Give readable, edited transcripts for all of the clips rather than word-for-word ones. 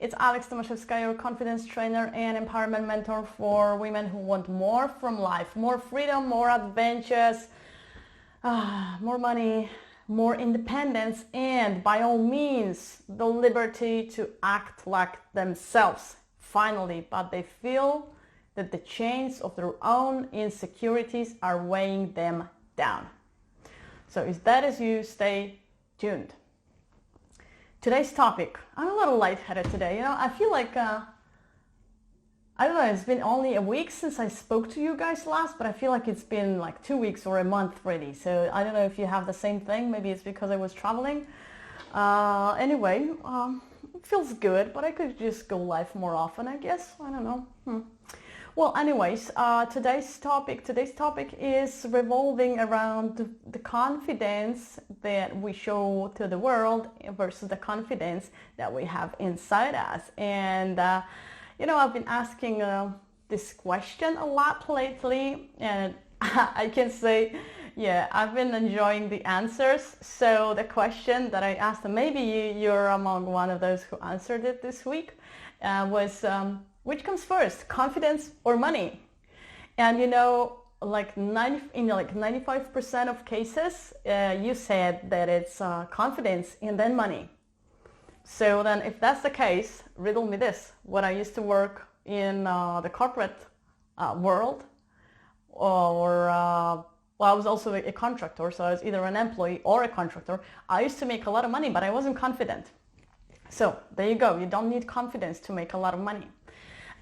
It's Alex Tomaszewska, your confidence trainer and empowerment mentor for women who want more from life, more freedom, more adventures, more money, more independence, and by all means, the liberty to act like themselves, finally, but they feel that the chains of their own insecurities are weighing them down. So if that is you, stay tuned. Today's topic, I'm a little lightheaded today. I feel like, I don't know, it's been only a week since I spoke to you guys last, but I feel like it's been like 2 weeks or a month really. So I don't know if you have the same thing. Maybe it's because I was traveling. Anyway, it feels good, but I could just go live more often, I guess. I don't know. Well, anyways, today's topic is revolving around the confidence that we show to the world versus the confidence that we have inside us. And, I've been asking this question a lot lately, and I can say, yeah, I've been enjoying the answers. So the question that I asked, and maybe you're among one of those who answered it this week, was... which comes first, confidence or money? And in 95% of cases, you said that it's confidence and then money. So then if that's the case, riddle me this. When I used to work in the corporate world, I was also a contractor, so I was either an employee or a contractor. I used to make a lot of money, but I wasn't confident. So there you go. You don't need confidence to make a lot of money.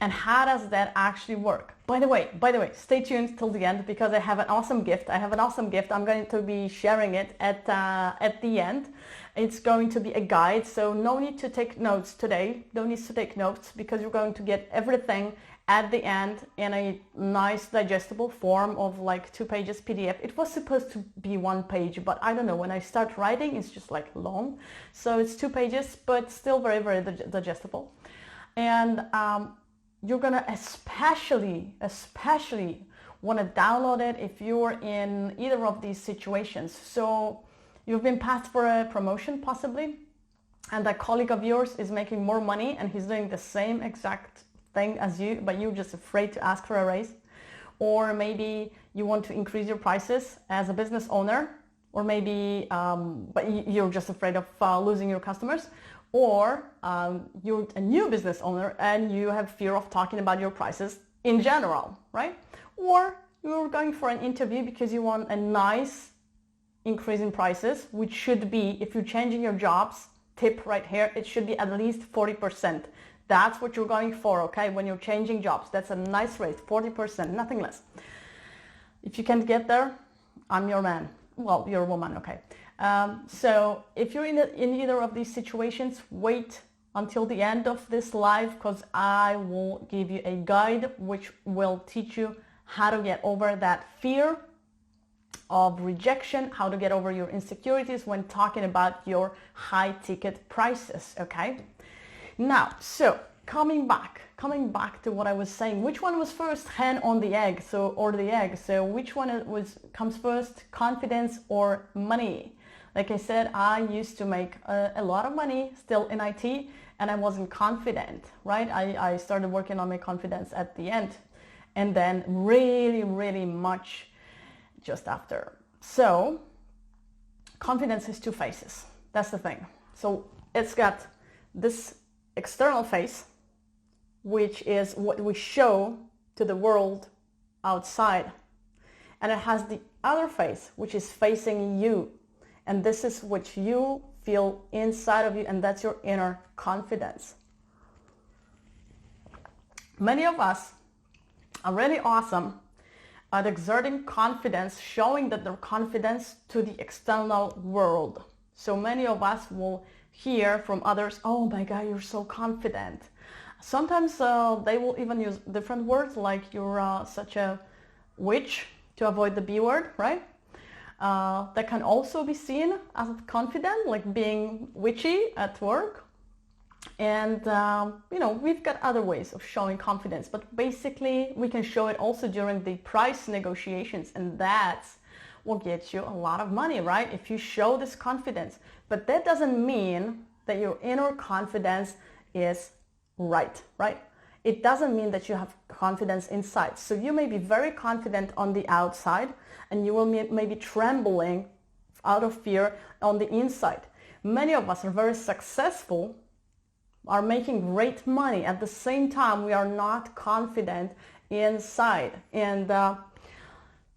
And how does that actually work? By the way, stay tuned till the end because I have an awesome gift. I'm going to be sharing it at the end. It's going to be a guide, so no need to take notes today. No need to take notes because you're going to get everything at the end in a nice digestible form of like 2 pages PDF. It was supposed to be 1 page, but I don't know. When I start writing, it's just like long. So it's 2 pages, but still very, very digestible. And you're gonna especially want to download it if you're in either of these situations. So you've been passed for a promotion possibly, and a colleague of yours is making more money and he's doing the same exact thing as you, but you're just afraid to ask for a raise. Or maybe you want to increase your prices as a business owner, or maybe but you're just afraid of losing your customers. Or you're a new business owner and you have fear of talking about your prices in general, right? Or you're going for an interview because you want a nice increase in prices, which should be, if you're changing your jobs, tip right here, it should be at least 40%. That's what you're going for, okay? When you're changing jobs, that's a nice rate, 40%, nothing less. If you can't get there, I'm your man. Well, you're a woman, okay? So if you're in either of these situations, wait until the end of this live because I will give you a guide which will teach you how to get over that fear of rejection, how to get over your insecurities when talking about your high ticket prices, okay? Now, so coming back to what I was saying, which one was first, hen on the egg, or the egg? So which one comes first, confidence or money? Like I said, I used to make a lot of money still in IT and I wasn't confident, right? I started working on my confidence at the end and then really, really much just after. So confidence has 2 faces. That's the thing. So it's got this external face, which is what we show to the world outside. And it has the other face, which is facing you. And this is what you feel inside of you, and that's your inner confidence. Many of us are really awesome at exerting confidence, showing that their confidence to the external world. So many of us will hear from others, oh my God, you're so confident. Sometimes they will even use different words like you're such a witch to avoid the B word, right? That can also be seen as confident, like being witchy at work. And, we've got other ways of showing confidence, but basically we can show it also during the price negotiations, and that's what gets you a lot of money, right? If you show this confidence. But that doesn't mean that your inner confidence is right? It doesn't mean that you have confidence inside. So you may be very confident on the outside and you will maybe trembling out of fear on the inside. Many of us are very successful, are making great money. At the same time, we are not confident inside. And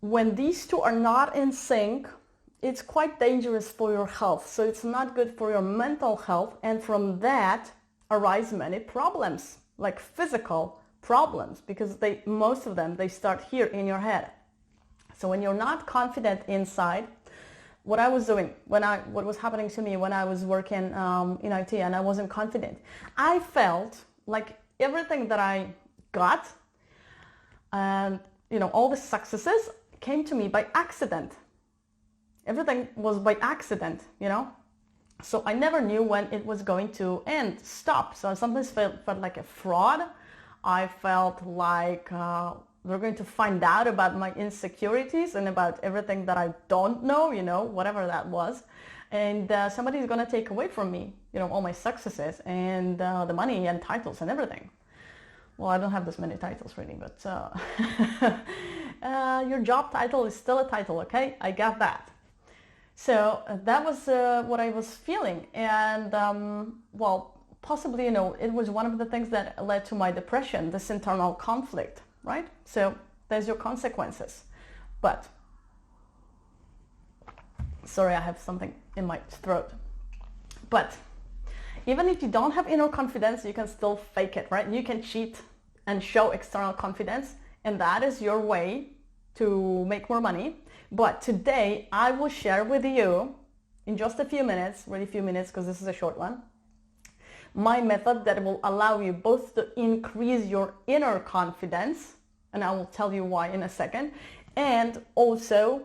when these two are not in sync, it's quite dangerous for your health. So it's not good for your mental health. And from that arise many problems, like physical problems, because most of them, they start here in your head. So when you're not confident inside, what I was doing, what was happening to me when I was working in IT and I wasn't confident, I felt like everything that I got and, all the successes came to me by accident. Everything was by accident, So I never knew when it was going to end, stop. So I sometimes felt like a fraud. I felt like they're going to find out about my insecurities and about everything that I don't know, whatever that was. And somebody's going to take away from me, all my successes and the money and titles and everything. Well, I don't have this many titles really, but your job title is still a title, okay? I got that. So that was what I was feeling. And possibly, it was one of the things that led to my depression, this internal conflict, right? So there's your consequences. But, sorry, I have something in my throat. But even if you don't have inner confidence, you can still fake it, right? You can cheat and show external confidence, and that is your way to make more money. But today I will share with you in just a few minutes, really few minutes because this is a short one, my method that will allow you both to increase your inner confidence, and I will tell you why in a second, and also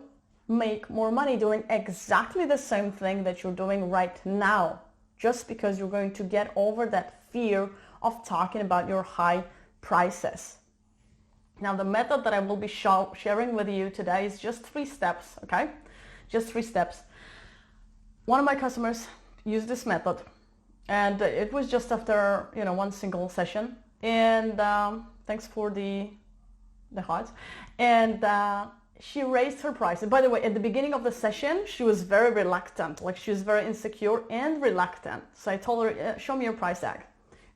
make more money doing exactly the same thing that you're doing right now, just because you're going to get over that fear of talking about your high prices. Now, the method that I will be sharing with you today is just 3 steps, okay? Just 3 steps. One of my customers used this method, and it was just after, one single session. And thanks for the hearts. And she raised her price. And by the way, at the beginning of the session, she was very reluctant. Like, she was very insecure and reluctant. So I told her, show me your price tag.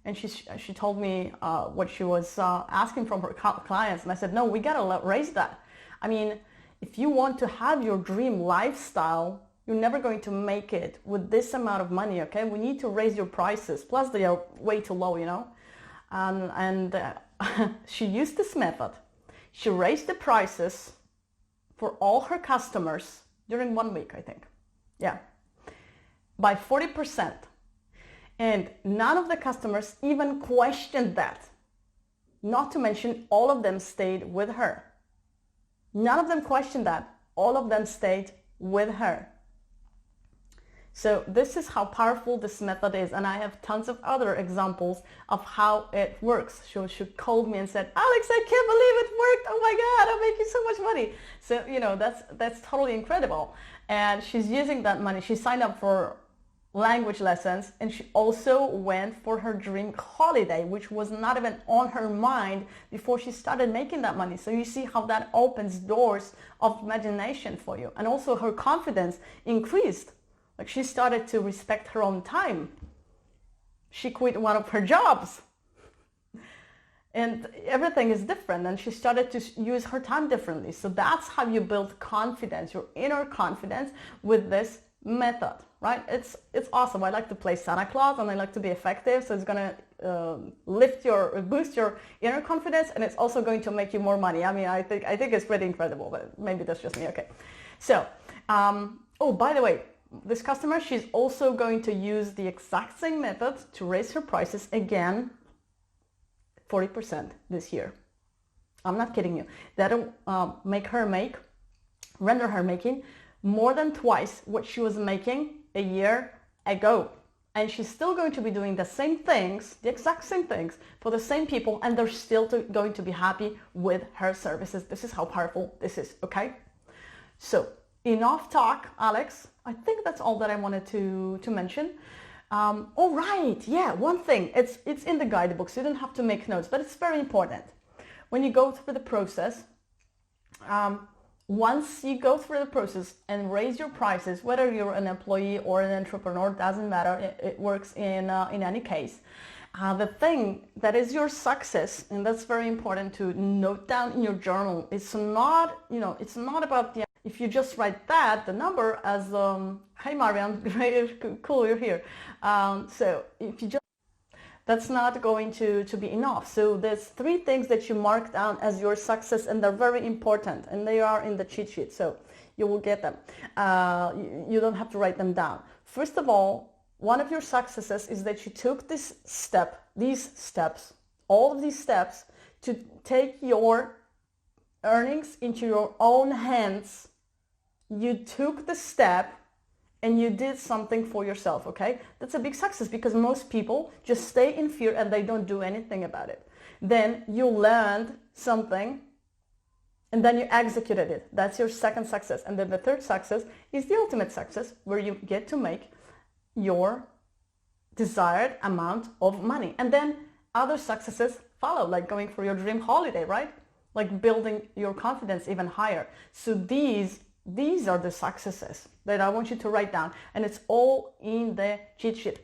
And she told me what she was asking from her clients. And I said, no, we got to raise that. I mean, if you want to have your dream lifestyle, you're never going to make it with this amount of money, okay? We need to raise your prices. Plus, they are way too low, And she used this method. She raised the prices for all her customers during 1 week, I think. Yeah, by 40%. And none of the customers even questioned that. Not to mention, all of them stayed with her. None of them questioned that. All of them stayed with her. So this is how powerful this method is. And I have tons of other examples of how it works. She called me and said, Alex, I can't believe it worked. Oh my God, I'm making so much money. So, that's totally incredible. And she's using that money. She signed up for language lessons, and she also went for her dream holiday, which was not even on her mind before she started making that money. So you see how that opens doors of imagination for you. And also her confidence increased. Like, she started to respect her own time. She quit one of her jobs. And everything is different, and she started to use her time differently. So that's how you build confidence, your inner confidence, with this method, right? It's awesome. I like to play Santa Claus, and I like to be effective. So it's going to boost your inner confidence, and it's also going to make you more money. I mean, I think it's pretty incredible, but maybe that's just me. Okay. So, oh, by the way, this customer, she's also going to use the exact same method to raise her prices again, 40% this year. I'm not kidding you. That'll render her making more than twice what she was making a year ago. And she's still going to be doing the same things, the exact same things for the same people, and they're still going to be happy with her services. This is how powerful this is, okay? So enough talk, Alex. I think that's all that I wanted to mention. Oh, right. Yeah, one thing. It's in the guidebook, so you don't have to make notes, but it's very important. When you go through the process, once you go through the process and raise your prices, whether you're an employee or an entrepreneur, doesn't matter. It works in any case. The thing that is your success, and that's very important to note down in your journal. It's not, it's not about the. If you just write that, the number as, hey Mariam, great, cool, you're here. So if you just, that's not going to be enough. So there's 3 things that you mark down as your success, and they're very important, and they are in the cheat sheet. So you will get them. You don't have to write them down. First of all, one of your successes is that you took these steps, all of these steps, to take your earnings into your own hands. You took the step and you did something for yourself, okay? That's a big success, because most people just stay in fear and they don't do anything about it. Then you learned something and then you executed it. That's your second success. And then the third success is the ultimate success, where you get to make your desired amount of money. And then other successes follow, like going for your dream holiday, right? Like building your confidence even higher. So these are the successes that I want you to write down, and it's all in the cheat sheet.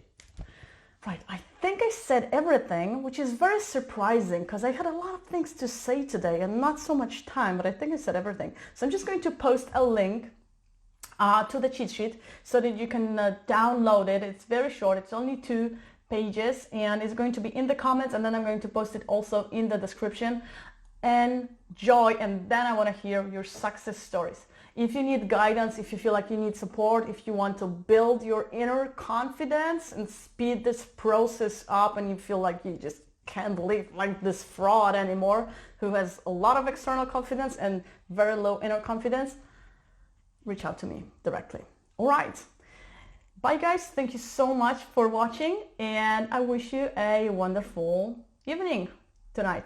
Right, I think I said everything, which is very surprising because I had a lot of things to say today and not so much time, but I think I said everything. So I'm just going to post a link to the cheat sheet so that you can download it. It's very short, it's only 2 pages, and it's going to be in the comments, and then I'm going to post it also in the description. Enjoy, and then I want to hear your success stories. If you need guidance, if you feel like you need support, if you want to build your inner confidence and speed this process up, and you feel like you just can't live like this fraud anymore who has a lot of external confidence and very low inner confidence, reach out to me directly. All right. Bye guys. Thank you so much for watching, and I wish you a wonderful evening tonight.